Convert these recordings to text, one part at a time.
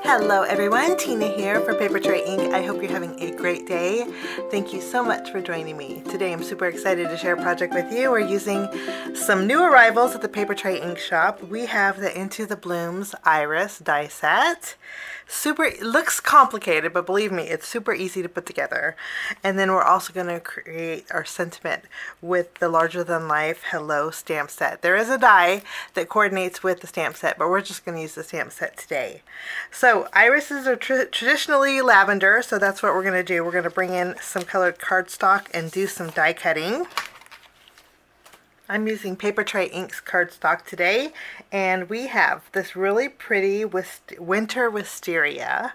Hello everyone, Tina here for Papertrey Ink. I hope you're having a great day. Thank you so much for joining me. Today I'm super excited to share a project with you. We're using some new arrivals at the Papertrey Ink Shop. We have the Into the Blooms Iris die set. It looks complicated, but believe me, it's super easy to put together. And then we're also going to create our sentiment with the larger than life Hello stamp set. There is a die that coordinates with the stamp set, but we're just going to use the stamp set today. So irises are traditionally lavender, so that's what we're going to do. We're going to bring in some colored cardstock and do some die cutting. I'm using Papertrey Ink's cardstock today, and we have this really pretty winter wisteria.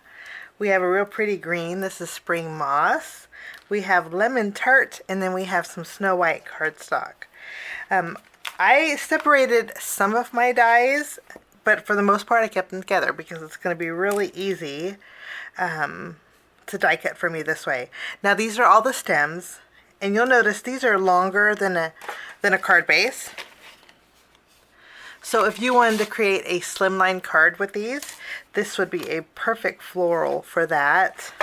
We have a real pretty green. This is spring moss. We have lemon tart, and then we have some snow white cardstock. I separated some of my dies, but for the most part I kept them together because it's going to be really easy to die cut for me this way. Now these are all the stems, and you'll notice these are longer than a card base. So if you wanted to create a slimline card with these, this would be a perfect floral for that.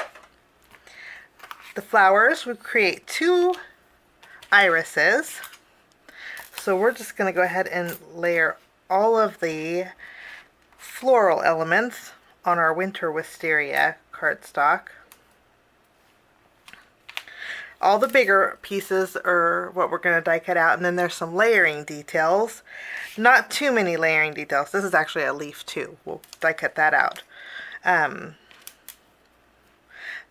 The flowers would create 2 irises. So we're just going to go ahead and layer all of the floral elements on our winter wisteria cardstock. All the bigger pieces are what we're going to die cut out, and then there's some layering details. Not too many layering details. This is actually a leaf too. We'll die cut that out.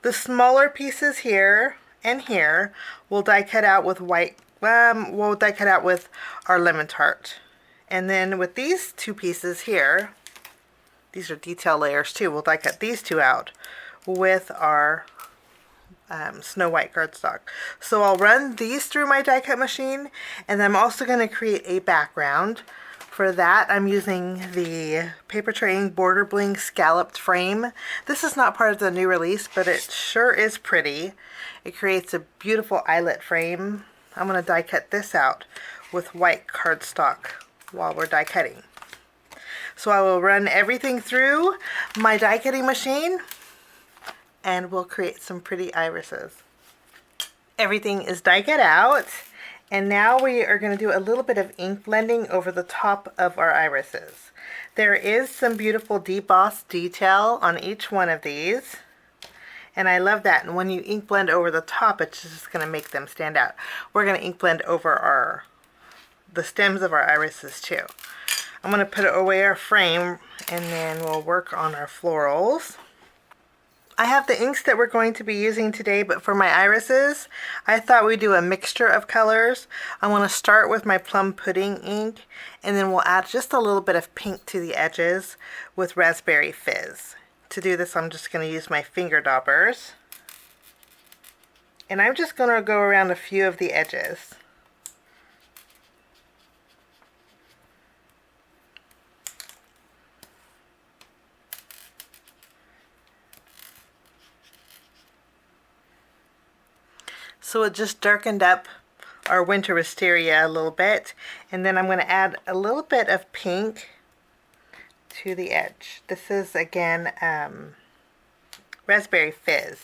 The smaller pieces here and here we'll die cut out with white. We'll die cut out with our lemon tart, and then with these 2 pieces here, these are detail layers too. We'll die cut these 2 out with our snow white cardstock. So I'll run these through my die cut machine, and then I'm also going to create a background. For that I'm using the Papertrey Ink Border Bling Scalloped frame. This is not part of the new release, but it sure is pretty. It creates a beautiful eyelet frame. I'm going to die cut this out with white cardstock while we're die cutting. So I will run everything through my die cutting machine, and we'll create some pretty irises. Everything is die cut out, and now we are going to do a little bit of ink blending over the top of our irises. There is some beautiful debossed detail on each one of these, and I love that. And when you ink blend over the top, it's just going to make them stand out. We're going to ink blend over the stems of our irises too. I'm going to put away our frame, and then we'll work on our florals. I have the inks that we're going to be using today, but for my irises, I thought we'd do a mixture of colors. I want to start with my Plum Pudding ink, and then we'll add just a little bit of pink to the edges with Raspberry Fizz. To do this, I'm just going to use my finger daubers, and I'm just going to go around a few of the edges. So it just darkened up our winter wisteria a little bit, and then I'm going to add a little bit of pink to the edge. This is again Raspberry Fizz.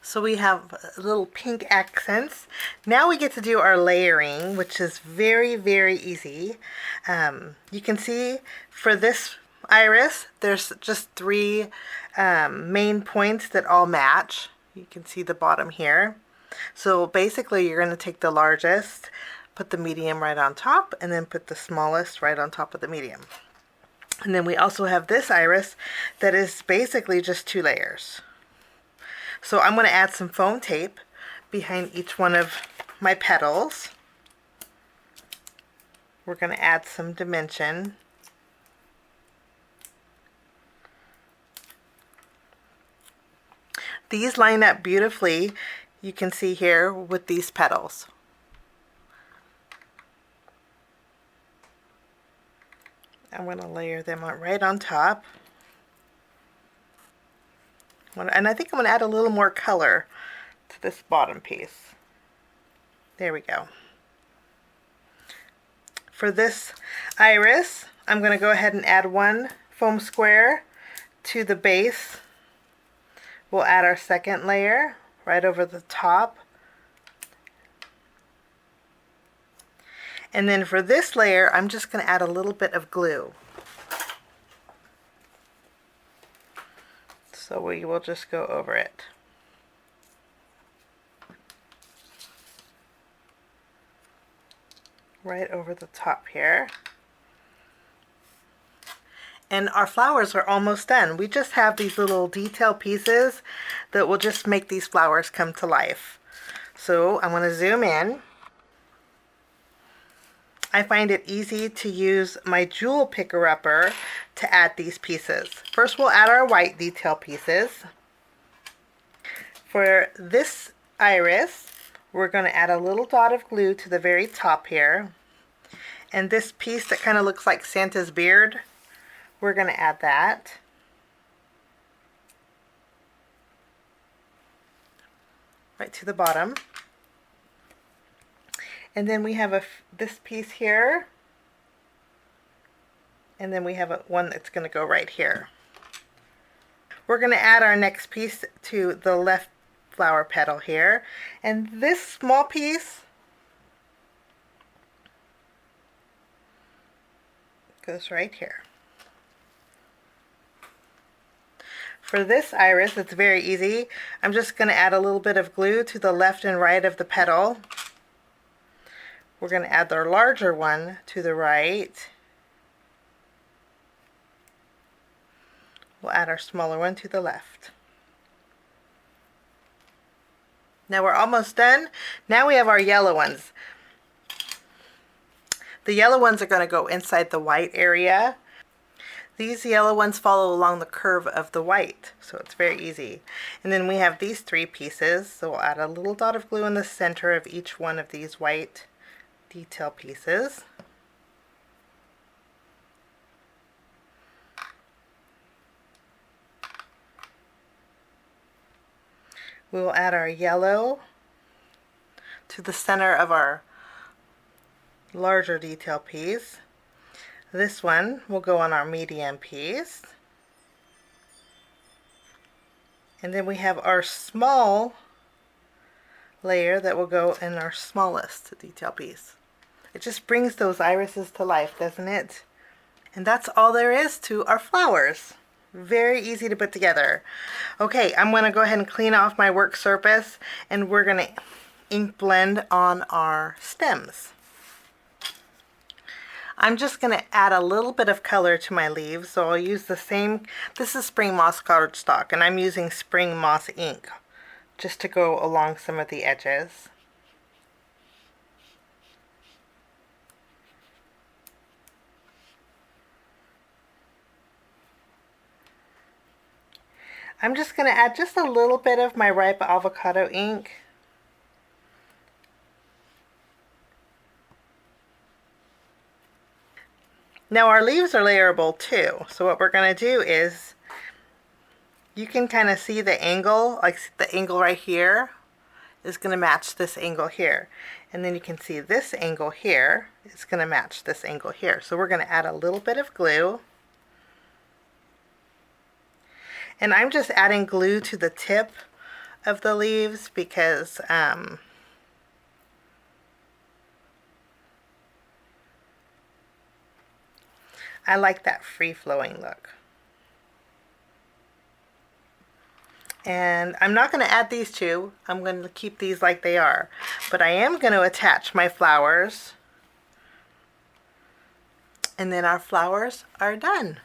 So we have little pink accents. Now we get to do our layering, which is very, very easy. You can see for this iris, there's just 3 main points that all match. You can see the bottom here. So basically you're going to take the largest, put the medium right on top, and then put the smallest right on top of the medium. And then we also have this iris that is basically just 2 layers. So I'm going to add some foam tape behind each one of my petals. We're going to add some dimension. These line up beautifully, you can see here, with these petals. I'm going to layer them right on top. And I think I'm going to add a little more color to this bottom piece. There we go. For this iris, I'm going to go ahead and add one foam square to the base. We'll add our second layer right over the top. And then for this layer, I'm just going to add a little bit of glue. So we will just go over it. Right over the top here. And our flowers are almost done. We just have these little detail pieces that will just make these flowers come to life. So I'm going to zoom in. I find it easy to use my jewel picker-upper to add these pieces. First we'll add our white detail pieces. For this iris, we're going to add a little dot of glue to the very top here. And this piece that kind of looks like Santa's beard, we're going to add that. Right to the bottom. And then we have this piece here. And then we have one that's going to go right here. We're going to add our next piece to the left flower petal here. And this small piece goes right here. For this iris, it's very easy. I'm just going to add a little bit of glue to the left and right of the petal. We're going to add our larger one to the right. We'll add our smaller one to the left. Now we're almost done. Now we have our yellow ones. The yellow ones are going to go inside the white area. These yellow ones follow along the curve of the white, so it's very easy. And then we have these three pieces, so we'll add a little dot of glue in the center of each one of these white detail pieces. We will add our yellow to the center of our larger detail piece. This one will go on our medium piece. And then we have our small layer that will go in our smallest detail piece. It just brings those irises to life, doesn't it? And that's all there is to our flowers. Very easy to put together. Okay, I'm going to go ahead and clean off my work surface, and we're going to ink blend on our stems. I'm just going to add a little bit of color to my leaves, so I'll use the same, this is Spring Moss cardstock, and I'm using Spring Moss ink just to go along some of the edges. I'm just going to add just a little bit of my ripe avocado ink. Now our leaves are layerable too, so what we're going to do is, you can kind of see the angle, like the angle right here is going to match this angle here. And then you can see this angle here is going to match this angle here. So we're going to add a little bit of glue. And I'm just adding glue to the tip of the leaves because I like that free-flowing look. And I'm not going to add these two. I'm going to keep these like they are. But I am going to attach my flowers. And then our flowers are done.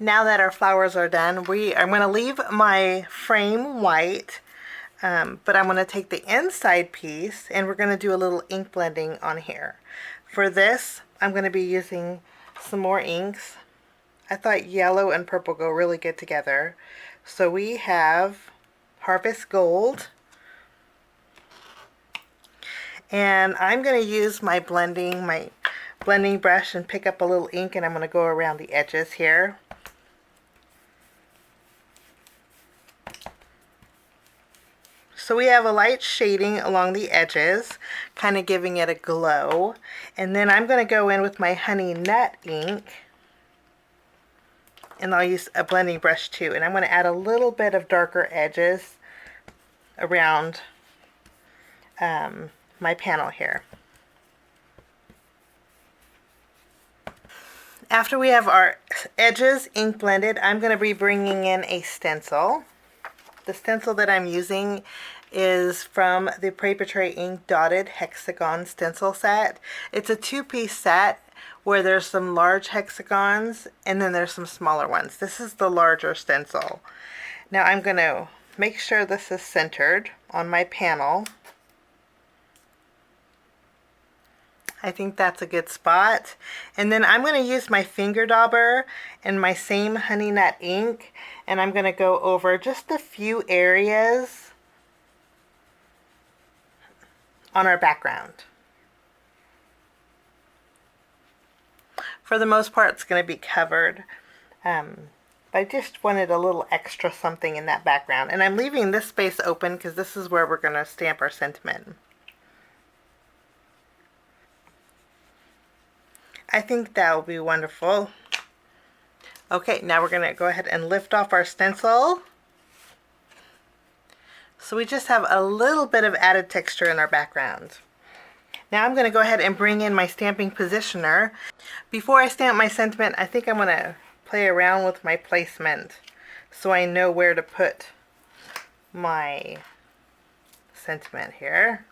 Now that our flowers are done, I'm going to leave my frame white, but I'm going to take the inside piece and we're going to do a little ink blending on here. For this, I'm going to be using some more inks. I thought yellow and purple go really good together. So we have Harvest Gold. And I'm going to use my blending brush and pick up a little ink, and I'm going to go around the edges here. So we have a light shading along the edges, kind of giving it a glow. And then I'm going to go in with my Honey Nut ink, and I'll use a blending brush too. And I'm going to add a little bit of darker edges around my panel here. After we have our edges ink blended, I'm going to be bringing in a stencil. The stencil that I'm using is from the Papertrey Ink Dotted Hexagon stencil set. It's a two-piece set where there's some large hexagons and then there's some smaller ones. This is the larger stencil. Now I'm going to make sure this is centered on my panel. I think that's a good spot. And then I'm going to use my finger dauber and my same Honey Nut ink, and I'm going to go over just a few areas on our background. For the most part, it's going to be covered. But I just wanted a little extra something in that background. And I'm leaving this space open because this is where we're going to stamp our sentiment. I think that will be wonderful. Okay, now we're going to go ahead and lift off our stencil. So we just have a little bit of added texture in our background. Now I'm going to go ahead and bring in my stamping positioner. Before I stamp my sentiment, I think I'm going to play around with my placement so I know where to put my sentiment here.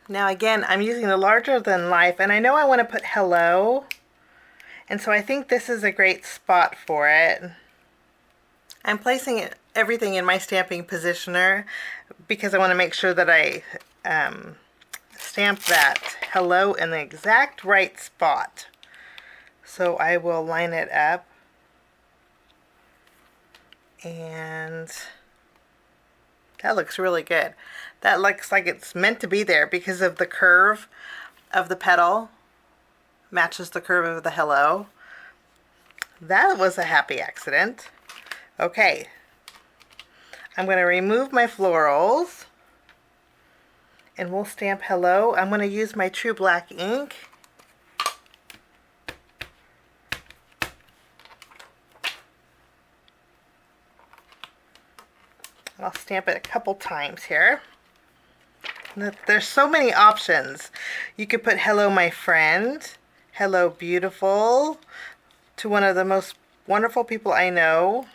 Now again, I'm using the larger than life, and I know I want to put hello, and so I think this is a great spot for it. I'm placing everything in my stamping positioner because I want to make sure that I stamp that hello in the exact right spot. So I will line it up, and that looks really good. That looks like it's meant to be there because of the curve of the petal. Matches the curve of the hello. That was a happy accident. Okay. I'm going to remove my florals. And we'll stamp hello. I'm going to use my True Black ink. I'll stamp it a couple times here. There's so many options. You could put hello my friend, hello beautiful, to one of the most wonderful people I know.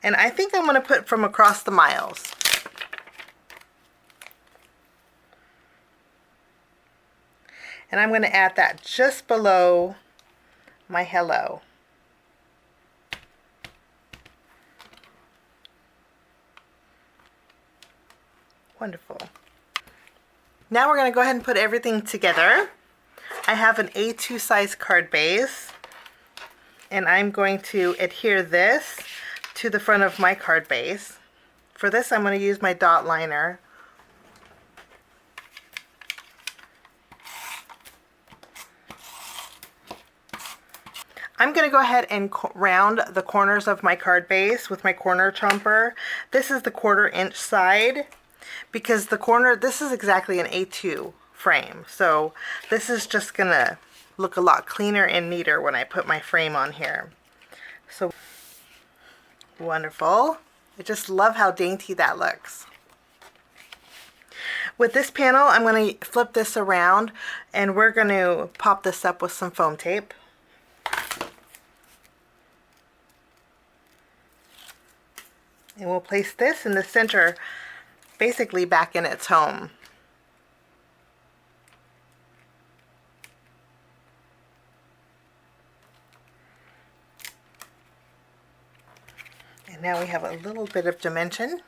And I think I'm going to put from across the miles. And I'm going to add that just below my hello. Wonderful. Now we're going to go ahead and put everything together. I have an A2 size card base, and I'm going to adhere this to the front of my card base. For this, I'm going to use my dot liner. I'm going to go ahead and round the corners of my card base with my corner chomper. This is the 1/4 inch side, because the corner, this is exactly an A2 frame. So this is just going to look a lot cleaner and neater when I put my frame on here. So wonderful. I just love how dainty that looks. With this panel, I'm going to flip this around, and we're going to pop this up with some foam tape. And we'll place this in the center, basically back in its home. And now we have a little bit of dimension.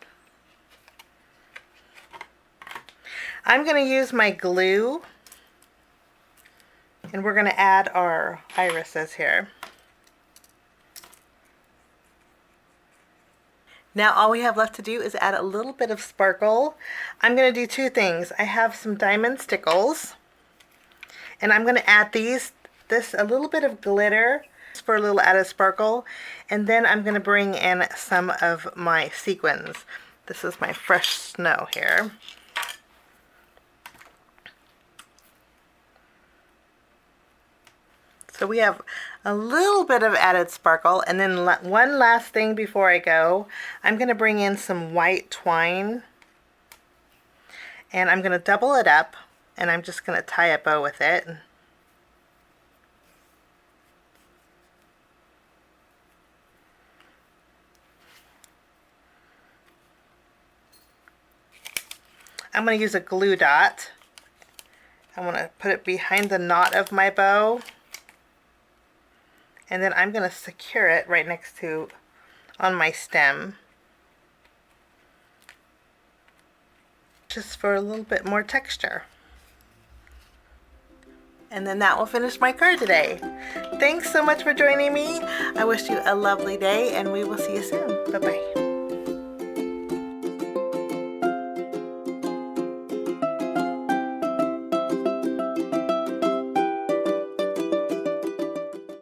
I'm going to use my glue, and we're going to add our irises here. Now all we have left to do is add a little bit of sparkle. I'm going to do two things. I have some diamond stickles, and I'm going to add this a little bit of glitter for a little added sparkle, and then I'm going to bring in some of my sequins. This is my fresh snow here. So we have a little bit of added sparkle, and then one last thing before I go, I'm going to bring in some white twine, and I'm going to double it up, and I'm just going to tie a bow with it. I'm going to use a glue dot. I want to put it behind the knot of my bow. And then I'm going to secure it right next to on my stem, just for a little bit more texture. And then that will finish my card today. Thanks so much for joining me. I wish you a lovely day, and we will see you soon. Bye-bye.